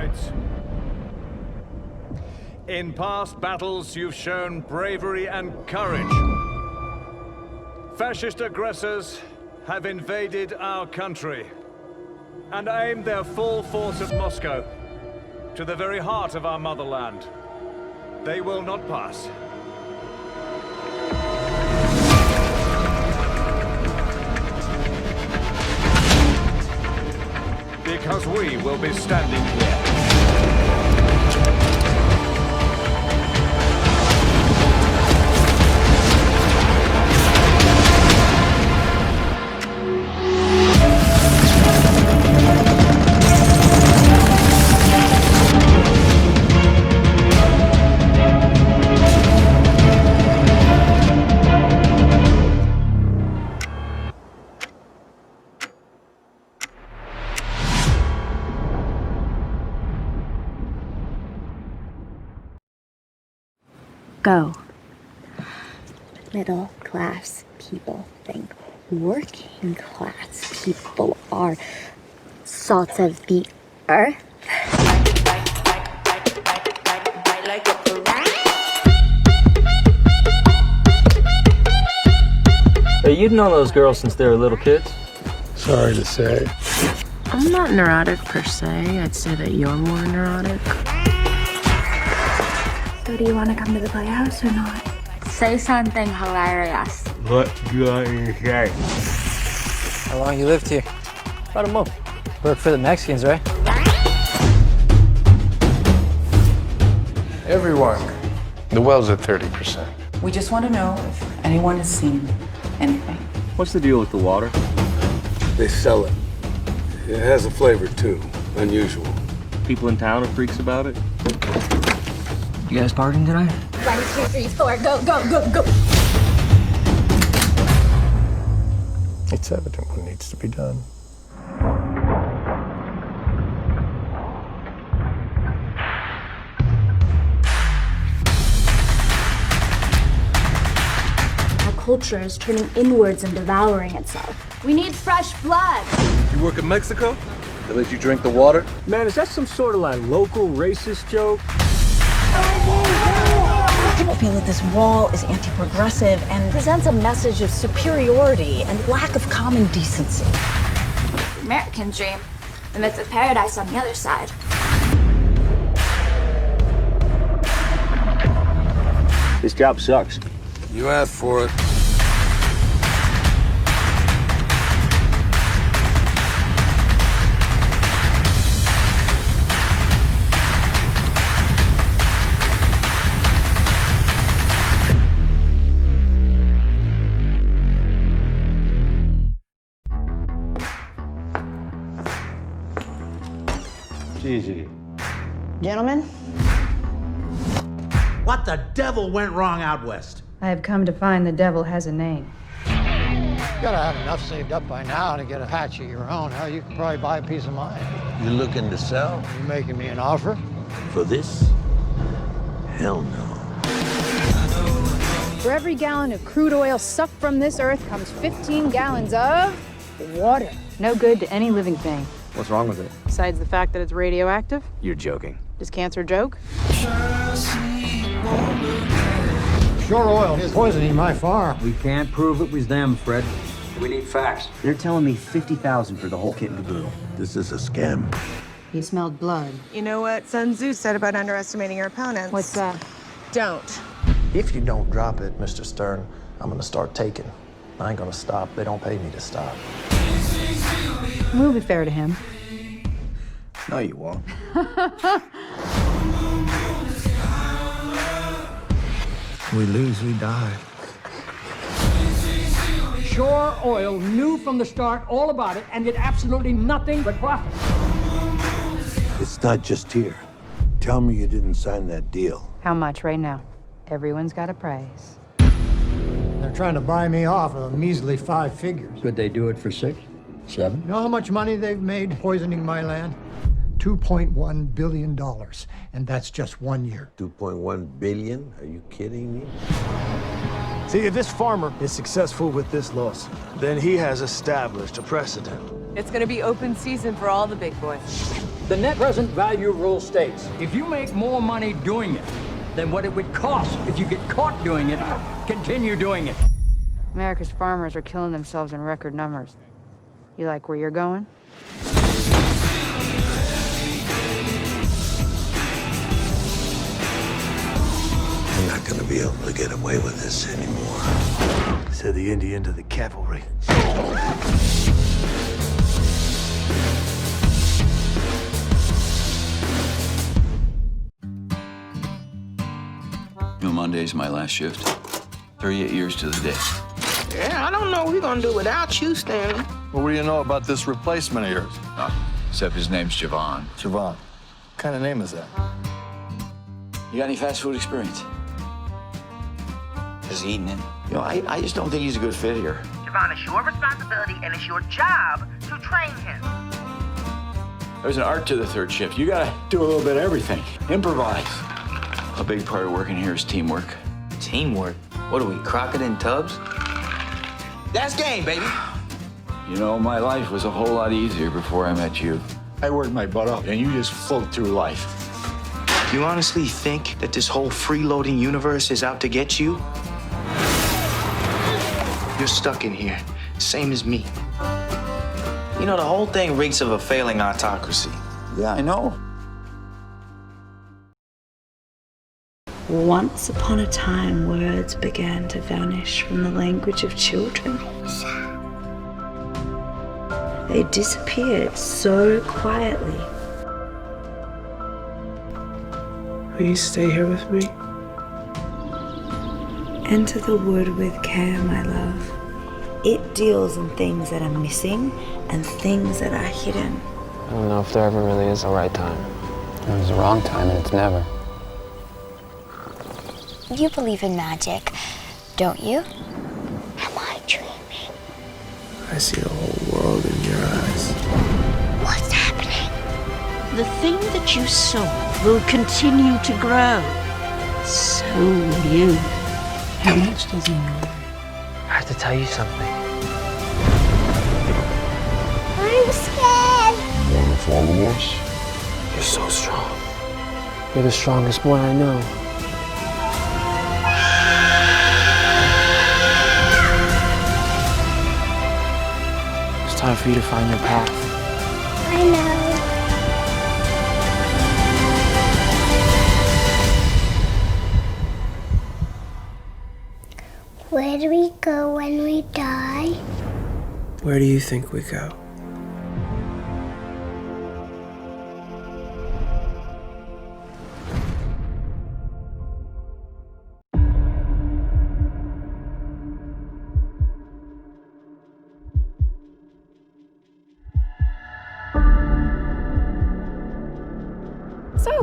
comrades. In past battles, you've shown bravery and courage. Fascist aggressors have invaded our country and aimed their full force at Moscow, to the very heart of our motherland. They will not pass. Because we will be standing here. Go. Middle class people think working class people are salt of the earth. Hey, you've known those girls since they were little kids? Sorry to say. I'm not neurotic per se. I'd say that you're more neurotic. So do you want to come to the playhouse or not? Say something hilarious. What do I say? How long you lived here? About a month. Work for the Mexicans, right? Everyone. The well's at 30%. We just want to know if anyone has seen anything. What's the deal with the water? They sell it. It has a flavor too. Unusual. People in town are freaks about it. You guys partying tonight? 1, 2, 3, 4, go, go, go, go. It's evident what needs to be done. Our culture is turning inwards and devouring itself. We need fresh blood. You work in Mexico? They let you drink the water? Man, is that some sort of like local racist joke? People feel that this wall is anti-progressive and presents a message of superiority and lack of common decency. American dream. The myth of paradise on the other side. This job sucks. You asked for it. Easy. Gentlemen? What the devil went wrong out west? I have come to find the devil has a name. You gotta have enough saved up by now to get a hatch of your own. Hell, you can probably buy a piece of mine. You looking to sell? You making me an offer? For this? Hell no. For every gallon of crude oil sucked from this earth comes 15 gallons of water. No good to any living thing. What's wrong with it? Besides the fact that it's radioactive? You're joking. Does cancer joke? Shore oil is poisoning my farm. We can't prove it was them, Fred. We need facts. They're telling me $50,000 for the whole kit and caboodle. This is a scam. He smelled blood. You know what Sun Tzu said about underestimating your opponents? What's that? Don't. If you don't drop it, Mr. Stern, I'm gonna start taking. I ain't gonna stop. They don't pay me to stop. We'll be fair to him. No, you won't. We lose, we die. Shore Oil knew from the start all about it and did absolutely nothing but profit. It's not just here. Tell me you didn't sign that deal. How much right now? Everyone's got a price. They're trying to buy me off a measly 5 figures. Could they do it for 6, 7? You know how much money they've made poisoning my land? $2.1 billion, and that's just 1 year. 2.1 billion? Are you kidding me? See, if this farmer is successful with this lawsuit, then he has established a precedent. It's gonna be open season for all the big boys. The net present value rule states, if you make more money doing it than what it would cost if you get caught doing it, continue doing it. America's farmers are killing themselves in record numbers. You like where you're going? I'm not gonna be able to get away with this anymore. Said the Indian to the cavalry. You know, Monday's my last shift. 38 years to the day. Yeah, I don't know what we're gonna do without you, Stanley. Well, what do you know about this replacement of yours? Except his name's Javon. Javon. What kind of name is that? You got any fast food experience? Has he eaten it? You know, I just don't think he's a good fit here. Javon, it's your responsibility and it's your job to train him. There's an art to the third shift. You gotta do a little bit of everything. Improvise. A big part of working here is teamwork. Teamwork? What are we, Crockett and Tubbs? That's game, baby. You know, my life was a whole lot easier before I met you. I worked my butt up, and you just float through life. You honestly think that this whole freeloading universe is out to get you? You're stuck in here, same as me. You know, the whole thing reeks of a failing autocracy. Yeah, I know. Once upon a time, words began to vanish from the language of children. They disappeared so quietly. Will you stay here with me? Enter the wood with care, my love. It deals in things that are missing and things that are hidden. I don't know if there ever really is a right time. There's a wrong time, and it's never. You believe in magic, don't you? Am I dreaming? I see a whole world in your eyes. What's happening? The thing that you sow will continue to grow. So will you. How much does he know? I have to tell you something. I'm scared. Wanna follow us? You're so strong. You're the strongest boy I know. It's time for you to find your path. I know. Where do we go when we die? Where do you think we go? So,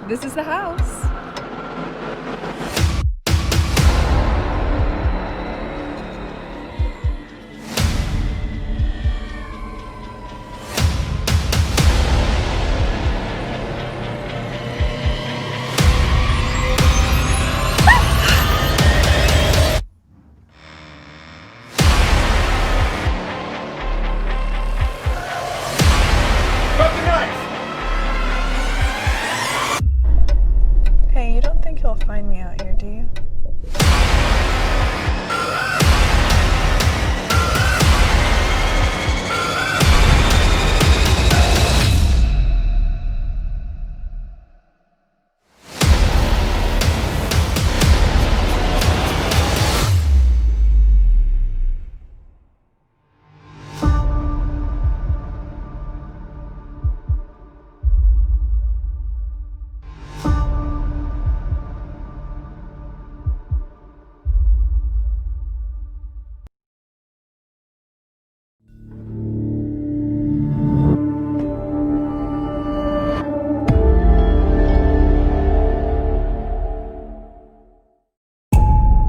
this is the house. Hey, you don't think he'll find me out here, do you?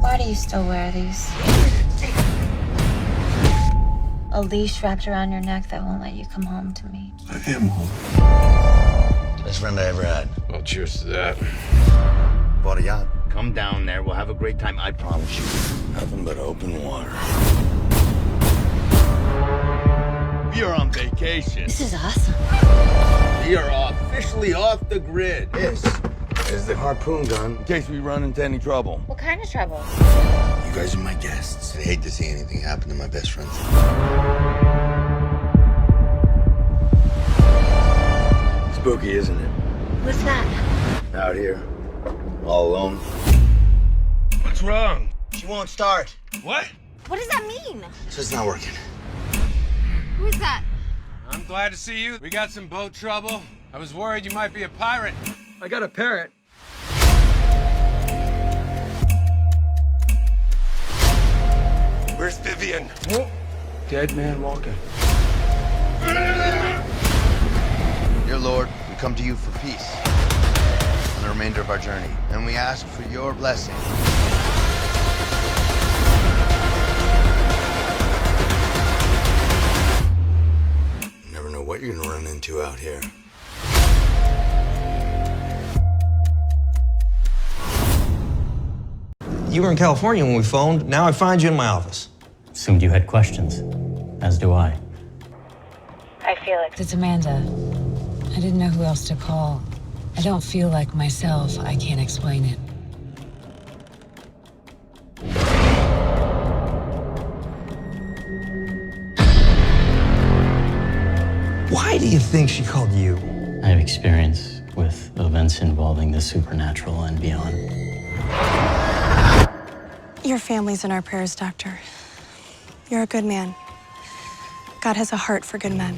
Why do you still wear these? A leash wrapped around your neck that won't let you come home to me. I am home. Best friend I ever had. Well, cheers to that. Bought a yacht. Come down there. We'll have a great time. I promise you. Nothing but open water. You're on vacation. This is awesome. We are officially off the grid. This is the harpoon gun In case we run into any trouble. What kind of trouble? You guys are my guests. I hate to see anything happen to my best friends. Spooky, isn't it? What's that? Out here, all alone. What's wrong? She won't start. What? What does that mean? So it's not working. Who is that? I'm glad to see you. We got some boat trouble. I was worried you might be a pirate. I got a parrot. Where's Vivian? Dead man walking. Dear Lord, we come to you for peace on the remainder of our journey, and we ask for your blessing. You never know what you're gonna run into out here. You were in California when we phoned. Now I find you in my office. Assumed you had questions, as do I. Hi, Felix. It's Amanda. I didn't know who else to call. I don't feel like myself. I can't explain it. Why do you think she called you? I have experience with events involving the supernatural and beyond. Your family's in our prayers, Doctor. You're a good man. God has a heart for good men.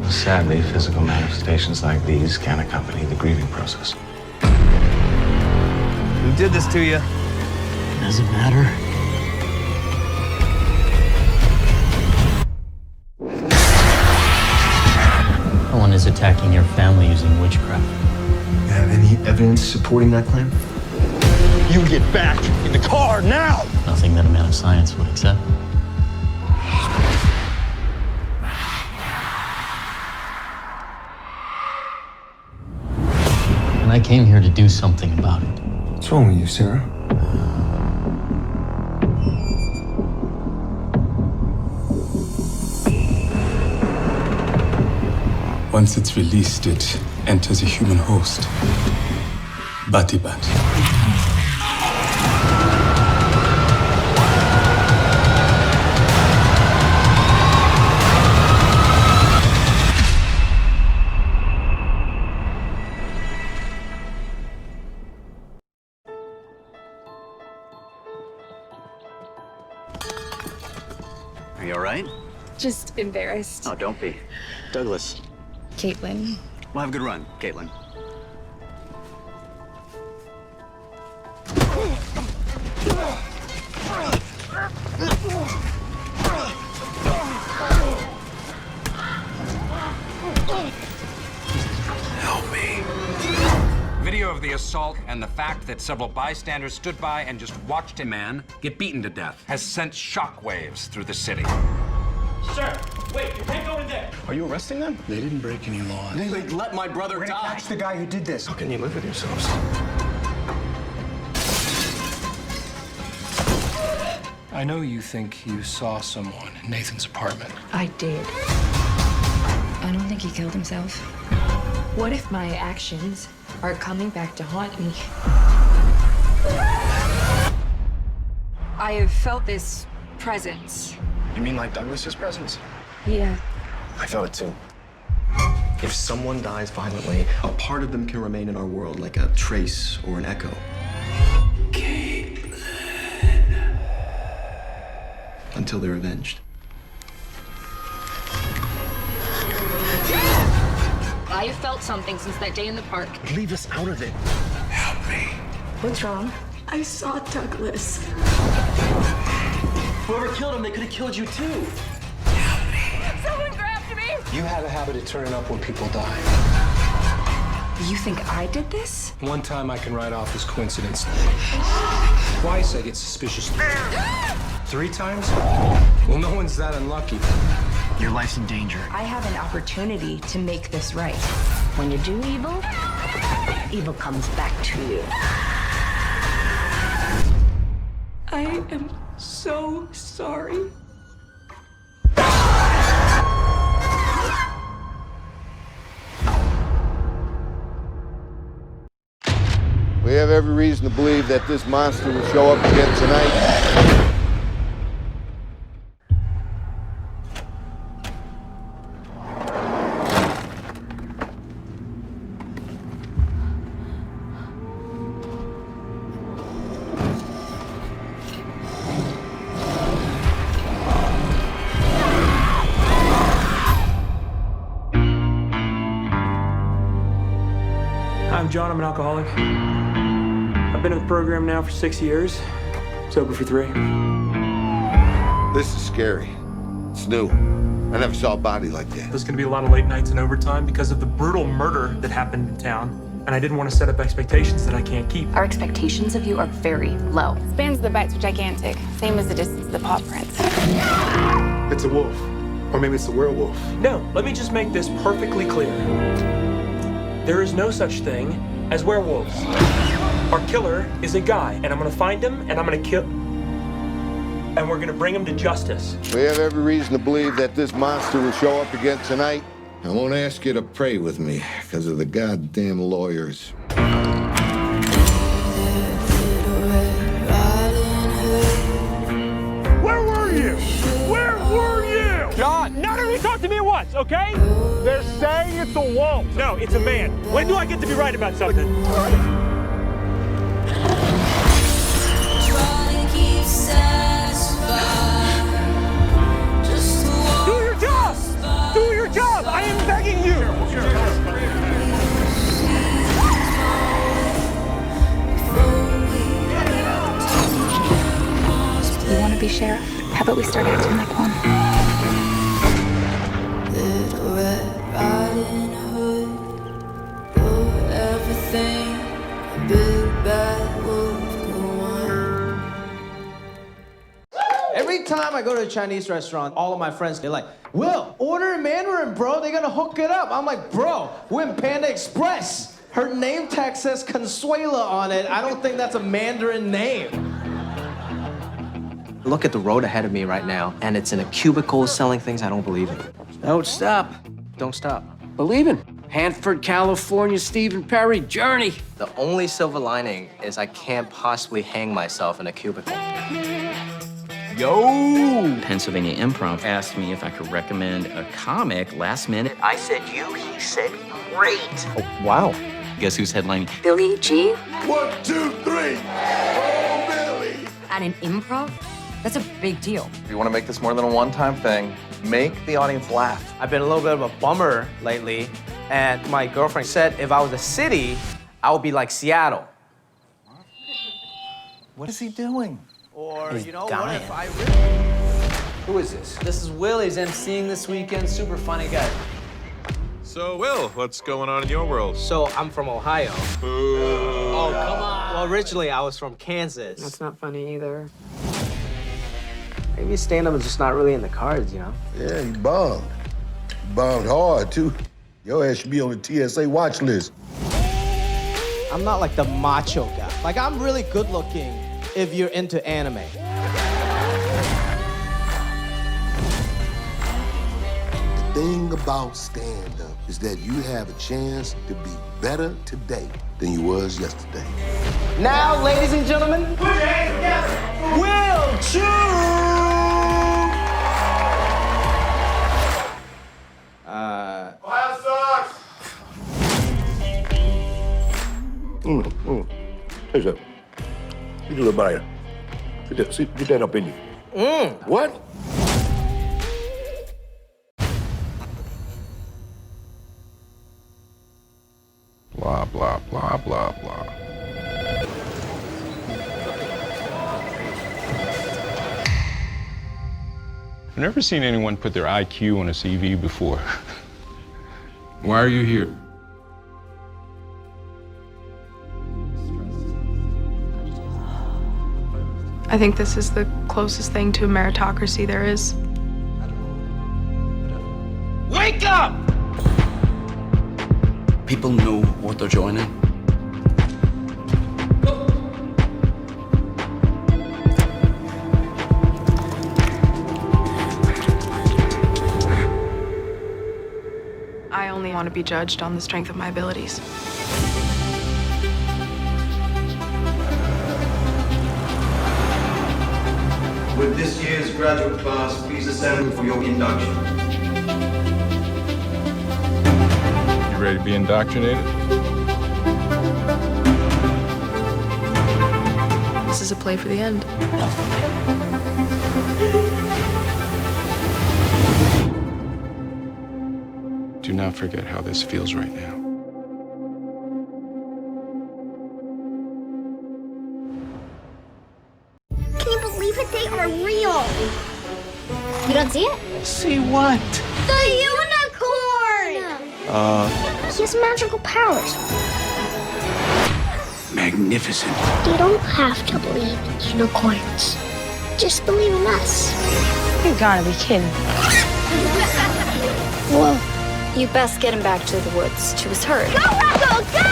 Sadly, physical manifestations like these can accompany the grieving process. Who did this to you? Does it matter? No one is attacking your family using witchcraft. You have any evidence supporting that claim? You get back in the car now! Nothing that a man of science would accept. And I came here to do something about it. What's wrong with you, Sarah? Once it's released, it enters a human host. BATIBAT. Are you all right? Just embarrassed. Oh, don't be. Douglas. Caitlin. Well, have a good run, Caitlin. Help me. Video of the assault and the fact that several bystanders stood by and just watched a man get beaten to death has sent shockwaves through the city. Sir, wait, you can't go in there. Are you arresting them? They didn't break any laws. They let my brother We're gonna die. catch the guy who did this. How can you live with yourselves? I know you think you saw someone in Nathan's apartment. I did. I don't think he killed himself. What if my actions are coming back to haunt me? I have felt this presence. You mean like Douglas's presence? Yeah. I felt it too. If someone dies violently, a part of them can remain in our world like a trace or an echo. Until they're avenged. I have felt something since that day in the park. Leave us out of it. What's wrong? I saw Douglas. Whoever killed him, they could have killed you too. Someone grabbed me! You have a habit of turning up when people die. You think I did this? One time I can write off as coincidence. Twice I get suspicious. 3 times? Well, no one's that unlucky. Your life's in danger. I have an opportunity to make this right. When you do evil, evil comes back to you. I am so sorry. We have every reason to believe that this monster will show up again tonight. I'm John, I'm an alcoholic. I've been in the program now for 6 years, sober for 3. This is scary. It's new. I never saw a body like that. There's gonna be a lot of late nights and overtime because of the brutal murder that happened in town, and I didn't want to set up expectations that I can't keep. Our expectations of you are very low. Spans of the bites are gigantic, same as the distance of the paw prints. It's a wolf. Or maybe it's a werewolf. No, let me just make this perfectly clear. There is no such thing as werewolves. Our killer is a guy, and I'm gonna find him, and I'm gonna kill, and we're gonna bring him to justice. We have every reason to believe that this monster will show up again tonight. I won't ask you to pray with me because of the goddamn lawyers. Where were you? Where were you? John, none of you talk to me at once, okay? They're saying it's a wolf. No, it's a man. When do I get to be right about something? Do your job! Do your job! I am begging you! You want to be sheriff? How about we start acting like one? Every time I go to a Chinese restaurant, all of my friends, they're like, Will, order in Mandarin, bro. They're gonna hook it up. I'm like, bro, we're in Panda Express. Her name tag says Consuela on it. I don't think that's a Mandarin name. Look at the road ahead of me right now, and it's in a cubicle selling things I don't believe in. Don't stop. Don't stop. Believe in. Hanford, California, Stephen Perry, Journey. The only silver lining is I can't possibly hang myself in a cubicle. Yo! Pennsylvania Improv asked me if I could recommend a comic last minute. I said you, he said great. Oh, wow. Guess who's headlining? Billy G? 1, 2, 3. Oh, Billy! At an improv? That's a big deal. If you want to make this more than a one-time thing, make the audience laugh. I've been a little bit of a bummer lately, and my girlfriend said if I was a city, I would be like Seattle. What is he doing? Or, He's you know, dying. what if I really... Who is this? This is Will. He's emceeing this weekend. Super funny guy. So, Will, what's going on in your world? So, I'm from Ohio. Boo. Oh, come on. Well, originally, I was from Kansas. That's not funny either. Maybe stand-up is just not really in the cards, you know? Yeah, he bombed. He bombed hard, too. Your ass should be on the TSA watch list. I'm not like the macho guy. Like, I'm really good-looking if you're into anime. The thing about stand-up is that you have a chance to be better today than you was yesterday. Now, ladies and gentlemen, put your hands together. Will Chu! Ohio sucks! Hey, sir. Get a little bite. Get that up in you. What? Blah, blah, blah, blah, blah. I've never seen anyone put their IQ on a CV before. Why are you here? I think this is the closest thing to a meritocracy there is. Wake up! People know what they're joining. want to be judged on the strength of my abilities. With this year's graduate class, please assemble for your induction. You ready to be indoctrinated? This is a play for the end. Do not forget how this feels right now. Can you believe it? They are real. You don't see it? See what? The unicorn! He has magical powers. Magnificent. You don't have to believe in unicorns. Just believe in us. You gotta be kidding. Whoa. You best get him back to the woods. She was hurt. Go, Rocco, go!